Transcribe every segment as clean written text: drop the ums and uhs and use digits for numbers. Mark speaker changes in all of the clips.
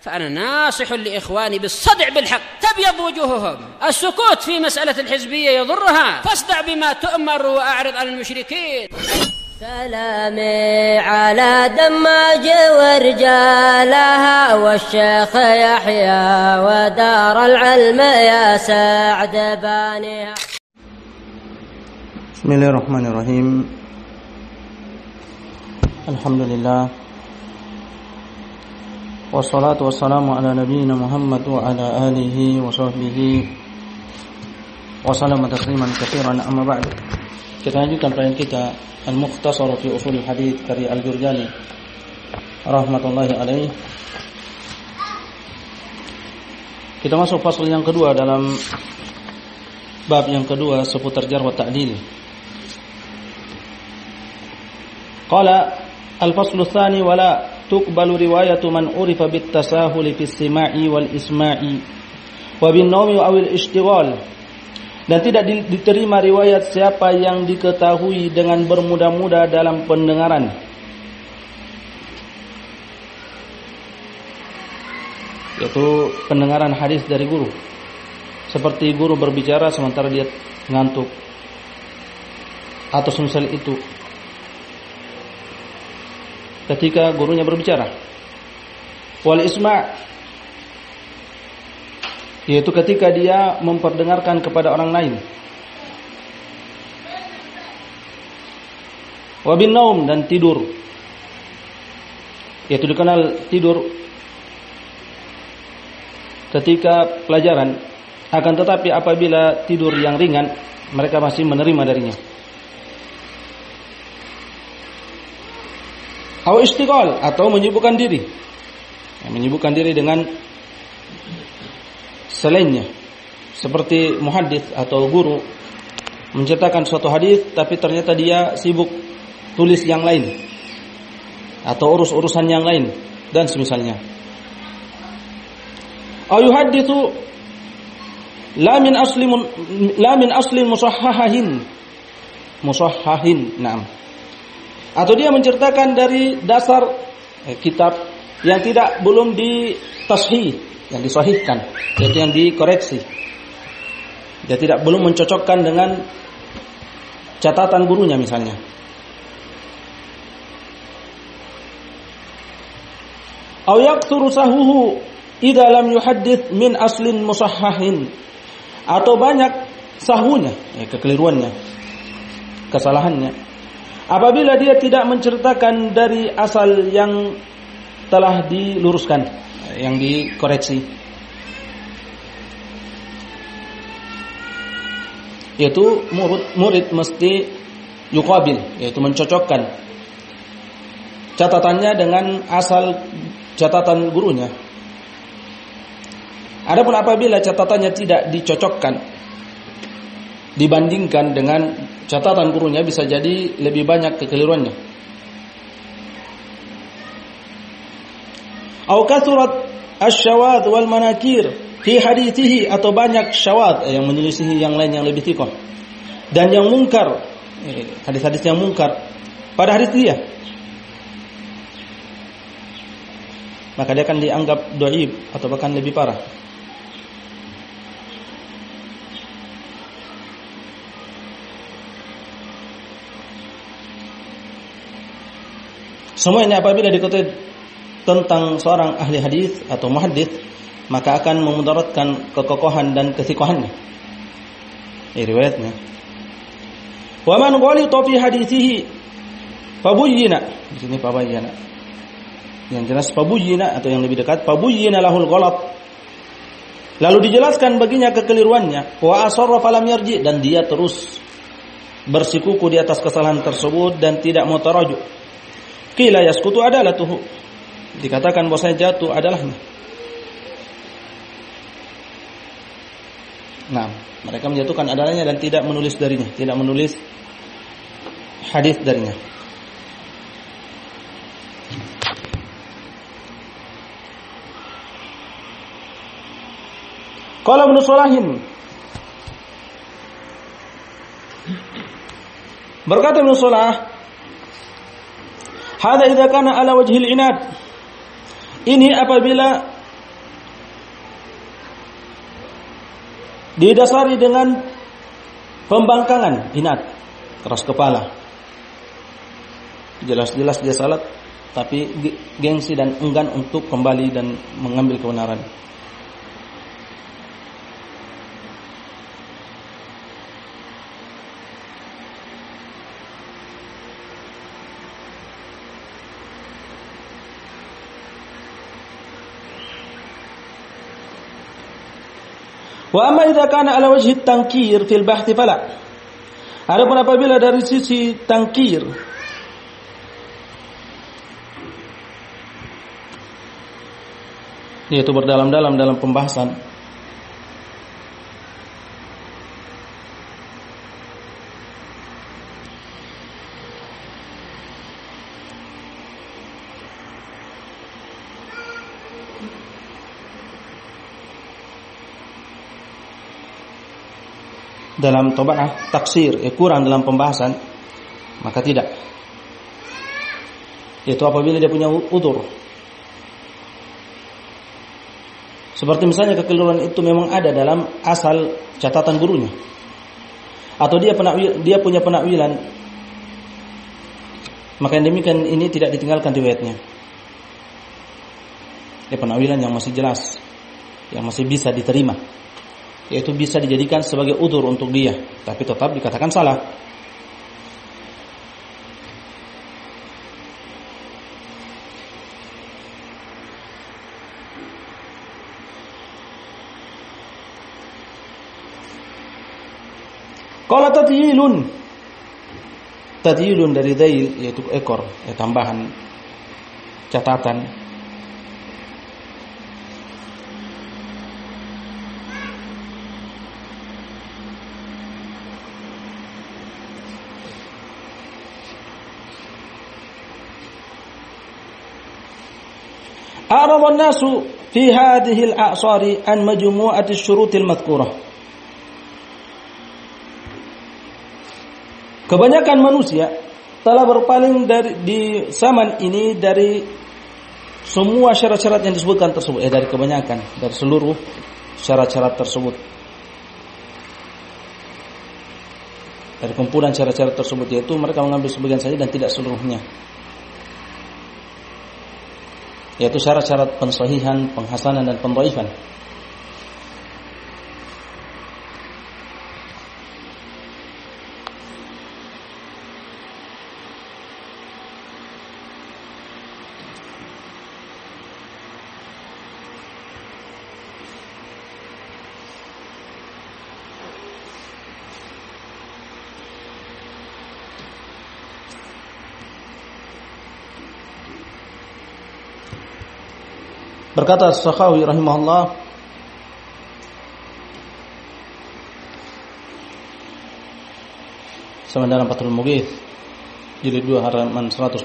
Speaker 1: فأنا ناصح لإخواني بالصدع بالحق تبيض وجوههم. السكوت في مسألة الحزبية يضرها، فاصدع بما تؤمر وأعرض عن المشركين.
Speaker 2: سلامي على دماج ورجالها والشيخ يحيى ودار العلم يا سعد بانيها.
Speaker 3: بسم الله الرحمن الرحيم. الحمد لله والصلاة والسلام على نبينا محمد وعلى آله وصحبه وسلم تسليما كثيرا. أما بعد, kita lanjutkan pelajaran kita Al-Mukhtasar fi Ushul Hadits karya Al-Jurjani rahmatullahi alaih. Kita masuk fasal yang kedua dalam bab yang kedua seputar jarh wa ta'dil. Qala al-faslu tsani wala tuqbalu riwayatu man urifa bit tasahuli fis sima'i wal isma'i wa bin nawmi aw al ishtighal. Dan tidak diterima riwayat siapa yang diketahui dengan bermudah-mudah dalam pendengaran, yaitu pendengaran hadis dari guru, seperti guru berbicara sementara dia ngantuk atau semisal itu ketika gurunya berbicara. Wal isma', yaitu ketika dia memperdengarkan kepada orang lain. Wa bin naum, dan tidur, yaitu dikenal tidur ketika pelajaran, akan tetapi apabila tidur yang ringan mereka masih menerima darinya. Aw istighal, atau menyibukkan diri, menyibukkan diri dengan selainnya, seperti muhaddits atau guru menceritakan suatu hadis tapi ternyata dia sibuk tulis yang lain atau urus-urusan yang lain dan semisalnya. Aw yuhadditsu la min aslin musahhahin, na'am. Atau dia menceritakan dari dasar kitab yang belum ditashih, yang disahihkan, yaitu yang dikoreksi. Dia belum mencocokkan dengan catatan gurunya misalnya. Aw yaktsuru sahuhu idza lam yuhaddits min aslin musahhahin. Atau banyak sahunya, kekeliruannya, kesalahannya, apabila dia tidak menceritakan dari asal yang telah diluruskan, yang dikoreksi, yaitu murid mesti yuqabil, yaitu mencocokkan catatannya dengan asal catatan gurunya. Adapun apabila catatannya tidak dicocokkan dibandingkan dengan catatan gurunya, bisa jadi lebih banyak kekeliruannya. Aw kathurat asy-syawad wal manakir fi hadithihi, atau banyak syawad yang menyelisihi yang lain yang lebih thiqah, dan yang mungkar, hadis-hadis yang mungkar pada hadis dia, maka dia akan dianggap dhaif atau bahkan lebih parah. Semua ini apabila diketahui tentang seorang ahli hadis atau muhaddits, maka akan memudaratkan kekokohan dan kethiqahannya, riwayatnya. Wa man ghalita fi hadithihi fabuyyina, di sini fabuyyina, yang jelas fabuyyina atau yang lebih dekat fabuyyina lahul ghalat, lalu dijelaskan baginya kekeliruannya. Wa asarra falam yarji, dan dia terus bersikuku di atas kesalahan tersebut dan tidak mau tarajuk. Qila yasqutu adalatuhu, dikatakan bahwasanya jatuh adalahnya. Nah, mereka menjatuhkan adalahnya dan tidak menulis darinya, tidak menulis hadis darinya. Qala Ibnu Shalahin, berkata Ibnu Shalah, hadza idza kana ala wajhil inad, ini apabila didasari dengan pembangkangan, inat, keras kepala. Jelas-jelas dia salat, tapi gengsi dan enggan untuk kembali dan mengambil kebenaran. Wa amma idza kana ala wajhi at-tankir fil bahth fala. Adapun apabila dari sisi tangkir, yaitu berdalam-dalam dalam pembahasan, dalam toba'ah taksir, kurang dalam pembahasan, maka tidak. Yaitu apabila dia punya udzur. Seperti misalnya kekeliruan itu memang ada dalam asal catatan gurunya, atau dia punya penakwilan, maka yang demikian ini tidak ditinggalkan riwayatnya. Dia penakwilan yang masih jelas, yang masih bisa diterima, yaitu bisa dijadikan sebagai udzur untuk dia, tapi tetap dikatakan salah. Qala tatyilun dari dail, yaitu ekor, tambahan catatan. أعرض الناس في هذه الأعصار عن مجموعة الشروط المذكورة. Kebanyakan manusia telah berpaling di zaman ini dari semua syarat-syarat yang disebutkan tersebut, dari kebanyakan, dari seluruh syarat-syarat tersebut, dari kumpulan syarat-syarat tersebut, yaitu mereka mengambil sebagian saja dan tidak seluruhnya, yaitu syarat-syarat pensahihan, penghasanan dan pendhaifan. Berkata Sakhawi rahimahullah, sama dalam Fathul Mughith jilid 2 halaman 112,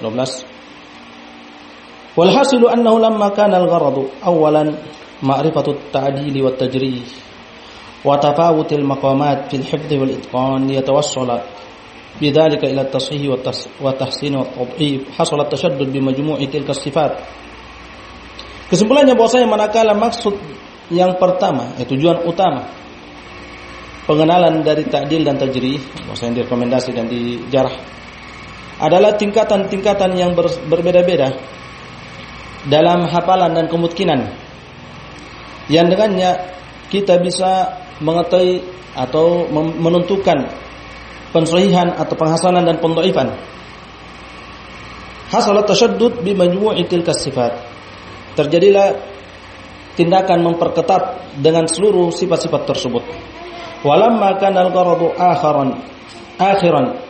Speaker 3: wal hasilu annahu lamma kana al-gharadu awalan ma'rifatu at-ta'dil wa at-tajrih wa tafawut al-maqamat fi al-hifdh wal itqan yatawassala bidzalika ila at-tashih wa tahsin wa at-tad'if hasala at-tashaddud bi majmu'i tilka as-sifat. Kesimpulannya bahwasanya manakala maksud yang pertama, tujuan utama pengenalan dari ta'dil dan tajrih, bahwasanya direkomendasi dan dijarah, adalah tingkatan-tingkatan yang berbeda-beda dalam hafalan dan kemungkinan, yang dengannya kita bisa mengetahui atau menentukan pensahihan atau penghasanan dan pendhaifan. Hasalat tashaddud bi majmu'i tilka sifat. Terjadilah tindakan memperketat dengan seluruh sifat-sifat tersebut. Walamma kana al-gharadu akhiran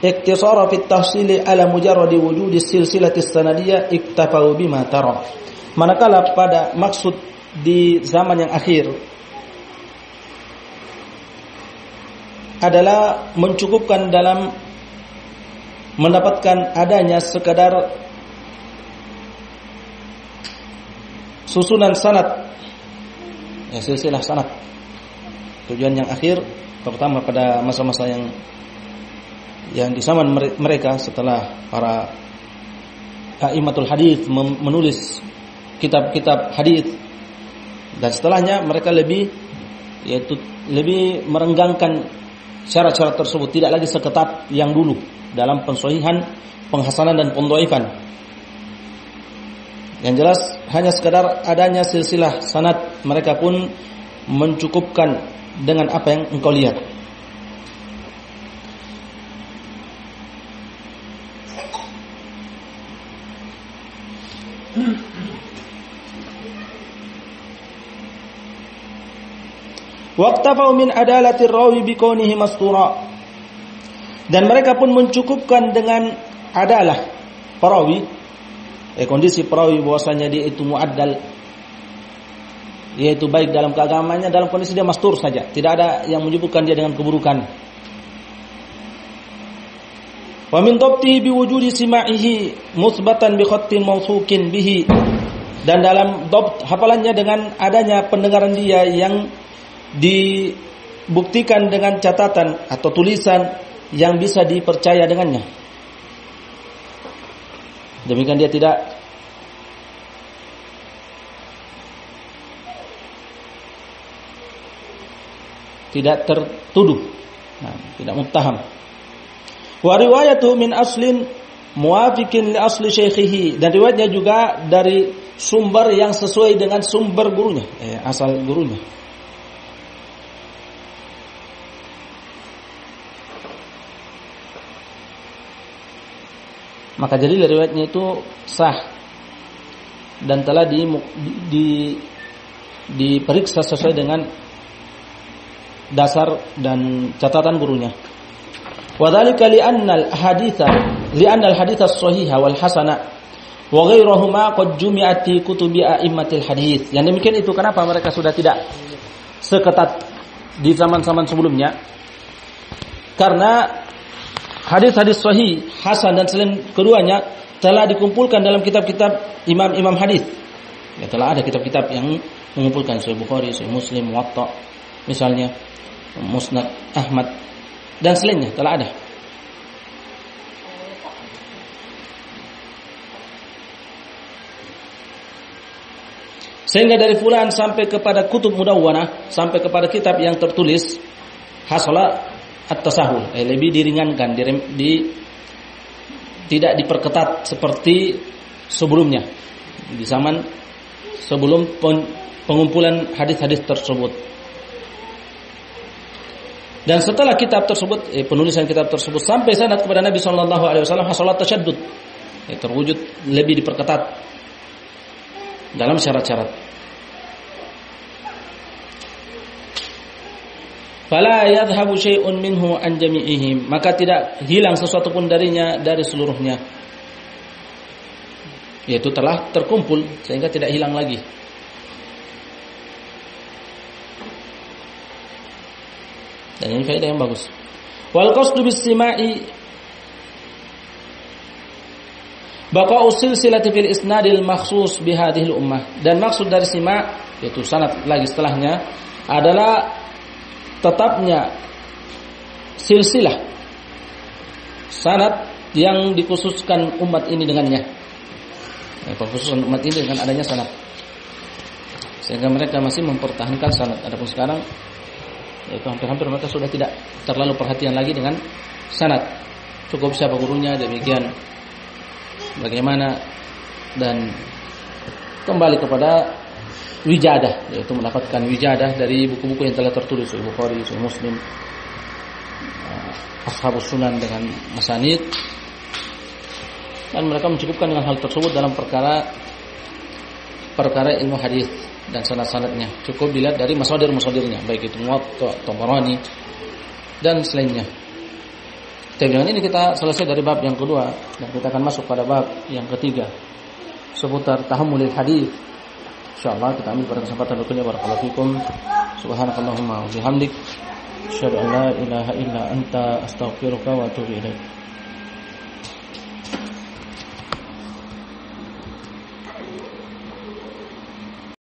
Speaker 3: iktisara fi at-tahsil ala mujarrad wujud as-silsilati as-sanadiyah iktafau bima tara. Manakala pada maksud di zaman yang akhir adalah mencukupkan dalam mendapatkan adanya sekadar susunan sanad, silsilah sanad. Tujuan yang akhir, terutama pada masa-masa yang di zaman mereka setelah para a'immatul hadits menulis kitab-kitab hadits, Dan setelahnya mereka lebih merenggangkan syarat-syarat tersebut, tidak lagi seketat yang dulu dalam pensahihan, penghasanan dan pendhaifan. Yang jelas hanya sekadar adanya silsilah sanad, mereka pun mencukupkan dengan apa yang engkau lihat. Waqtafau min adalatir rawi bikaunihi mastura. Dan mereka pun mencukupkan dengan adalah perawi, kondisi perawi bahwasanya dia itu muaddal, yaitu baik dalam keagamaannya, dalam kondisi dia mastur saja, tidak ada yang menyebutkan dia dengan keburukan. Wa min dhabti biwujudi sima'ihi musbatan bi khattin mawthuqin bihi. Dan dalam dhabt hafalannya dengan adanya pendengaran dia yang dibuktikan dengan catatan atau tulisan yang bisa dipercaya dengannya. Demikian dia tidak tertuduh, tidak muttaham. Wa riwayatu min aslin muwafiqin li asli syaikhihi, dan riwayatnya juga dari sumber yang sesuai dengan sumber gurunya, asal gurunya. Maka jadi riwayatnya itu sah dan telah diperiksa sesuai dengan dasar dan catatan gurunya. Wa dzalika li'anna al-haditsa as-sahiha wal hasana wa ghairuhuma qad jumi'at fi kutubi a'immatil hadits. Yang demikian itu kenapa mereka sudah tidak seketat di zaman-zaman sebelumnya? Karena hadis-hadis sahih, hasan dan selain keduanya telah dikumpulkan dalam kitab-kitab imam-imam hadis. Ya, telah ada kitab-kitab yang mengumpulkan Sahih Bukhari, Sahih Muslim, Muwatta, misalnya Musnad Ahmad dan selainnya telah ada. Sehingga dari fulan sampai kepada kutub mudawwanah, sampai kepada kitab yang tertulis hasalah at-tasahul, lebih diringankan, tidak diperketat seperti sebelumnya di zaman sebelum pengumpulan hadis-hadis tersebut. Dan setelah kitab tersebut, penulisan kitab tersebut sampai sanad kepada Nabi sallallahu alaihi wasallam, hasalat tasyaddud, terwujud lebih diperketat dalam syarat-syarat. Fala yadhhabu syai'un minhu an jami'ihim, maka tidak hilang sesuatu pun darinya dari seluruhnya, yaitu telah terkumpul sehingga tidak hilang lagi. Dan ini faedah yang bagus. Wal qasdu bis sima'i baqa'u silsilati fil isnadil makhsus bi hadhihi al ummah. Dan maksud dari sima' yaitu sanad lagi setelahnya adalah tetapnya silsilah sanad yang dikhususkan umat ini dengannya. Pengkhususan umat ini dengan adanya sanad, sehingga mereka masih mempertahankan sanad. Adapun sekarang itu hampir-hampir mereka sudah tidak terlalu perhatian lagi dengan sanad. Cukup siapa gurunya, demikian bagaimana, dan kembali kepada wijadah, yaitu mendapatkan wijadah dari buku-buku yang telah tertulis, Sahih Bukhari, Sahih Muslim, Ashabus Sunan dengan masanid, dan mereka mencukupkan dengan hal tersebut dalam perkara ilmu hadis dan sanad-sanadnya. Cukup dilihat dari masadir-masadirnya, baik itu Muwatta, Tabarani dan selainnya. Dengan ini kita selesai dari bab yang kedua dan kita akan masuk pada bab yang ketiga seputar tahammulil hadis. Insyaallah kita ambil pada kesempatan berikutnya. Barakallahu fikum. Subhanakallahumma wa bihamdik, asyhadu an la ilaha illa anta, astaghfiruka wa atubu ilaik.